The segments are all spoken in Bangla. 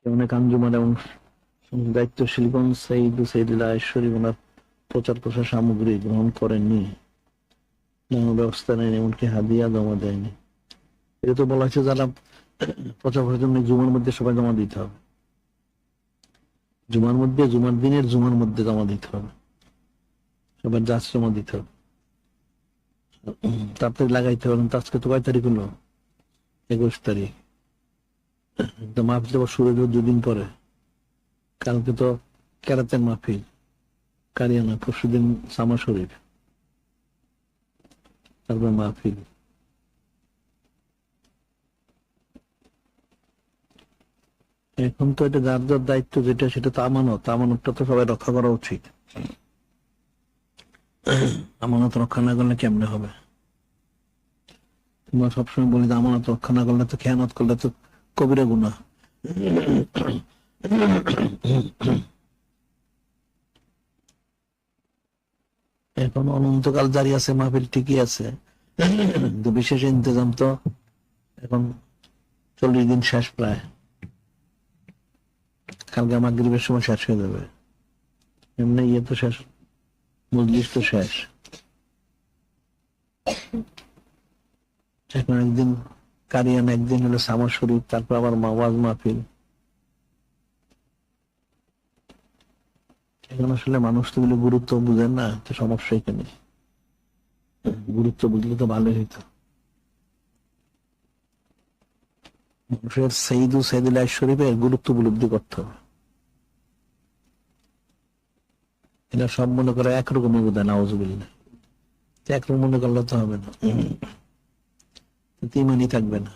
অনেক আঞ্জুমান এবং দায়িত্বশীলগণ সৈয়দুল্লাহ ঈশ্বরী ওনার প্রচার প্রসার সামগ্রী গ্রহণ করেননি, ব্যবস্থা নেয়নি, এমনকি হাদিয়া জমা দেয়নি। এটা তো বলা হয়েছে যারা প্রচার প্রসারের জন্য জুমার মধ্যে সবাই জমা দিতে হবে, জুমার মধ্যে, জুমার দিনের জুমার মধ্যে জমা দিতে হবে, সবার জাজ জমা দিতে হবে, তারপরে লাগাইতে হবে। আজকে তো কয় তারিখ হলো? 21 তারিখ। মাহফিল আবার শুরু হলো 2 দিন পরে। কালকে তো কেরাতের মাহফিল কারিয়ানা, পরশুদিন সামা শরীফ, তারপরে মাহফিল। এখন তো এটা যার যার দায়িত্ব, যেটা সেটা তো আমানত, আমানতটা তো সবাই রক্ষা করা উচিত। আমানত রক্ষা না করলে কেমনে হবে? তোমরা সবসময় বলি যে আমানত রক্ষা না করলে তো, খেয়ানত করলে তো কবিরা গুনাহ। এখন অনন্তকাল জারি আছে মাহফিল, ঠিকই আছে, কিন্তু বিশেষ ইন্তজাম তো এখন 40 দিন শেষ প্রায়, কালকে মাগরিবের সময় শেষ হয়ে যাবে। এমনি ইয়ে তো শেষ, মজলিস তো শেষ। এখন একদিন কারিয়ান, একদিন হলো সামা শরীফ, তারপর আবার ওয়াজ মাহফিল। এখন আসলে মানুষ তো গুরুত্ব বুঝেন না, তো সমস্যা এখানে। গুরুত্ব বুঝলে তো ভালোই হইতো। মানুষের সৈয়দুল্লাহ শরীফের গুরুত্ব উপলব্ধি করতে হবে। এটা সব মনে করে একরকমই বোধ হয়, নাউজুবিল্লাহ। একরকম মনে করলে তো হবে না, ইমানই থাকবে না।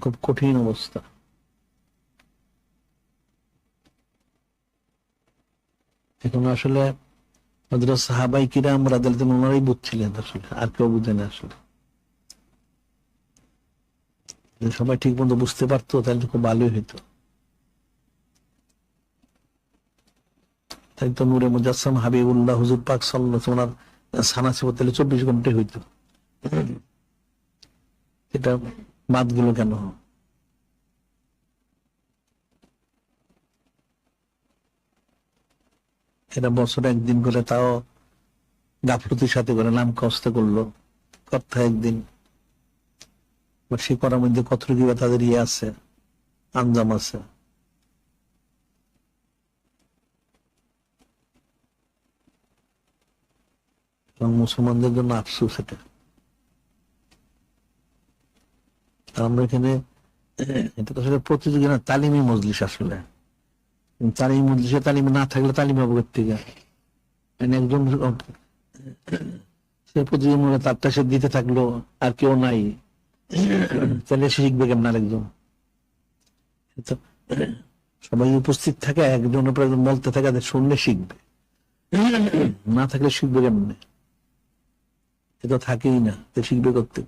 খুব কঠিন অবস্থা। এখন আসলে হযরত সাহাবায়ে কিরাম রাদিয়াল্লাহু আনহুম ওনারাই বুঝছিলেন, আসলে আর কেউ বুঝে না। আসলে সবাই ঠিক মতো বুঝতে পারতো তাহলে খুব ভালোই হইতো। তাই তো নূরে মুজাসসাম হাবিবুল্লাহ হুজুর পাক সাল্লাল্লাহু আলাইহি ওয়াসাল্লাম সানা ছিল, তাহলে 24 ঘন্টায় হইতো। এটা বাদ গেল কেন? এটা বছরে একদিন করে, তাও গাফলতির সাথে করে নাম কষ্ট করলো, কথা একদিন। সে করার মধ্যে কতটুকু তাদের ইয়ে আছে, আঞ্জাম আছে। মুসলমানদের জন্য আফসোস এটা। আমরা এখানে, এটা তো আসলে প্রতিযোগিতা, তালিমি মজলিস আসলে। তালিমি মজলিসে তালিম না থাকলে তালিম হবে থেকে একজন সে প্রতিযোগিতা তারটা সে দিতে থাকলো, আর কেউ নাই, তাহলে সে শিখবে কেমন? আরেকজন সবাই উপস্থিত থাকে, একজনের পর একজন বলতে থাকে, শুনলে শিখবে, না থাকলে শিখবে কেমনে? এটা থাকেই না, তো শিখবে করতে।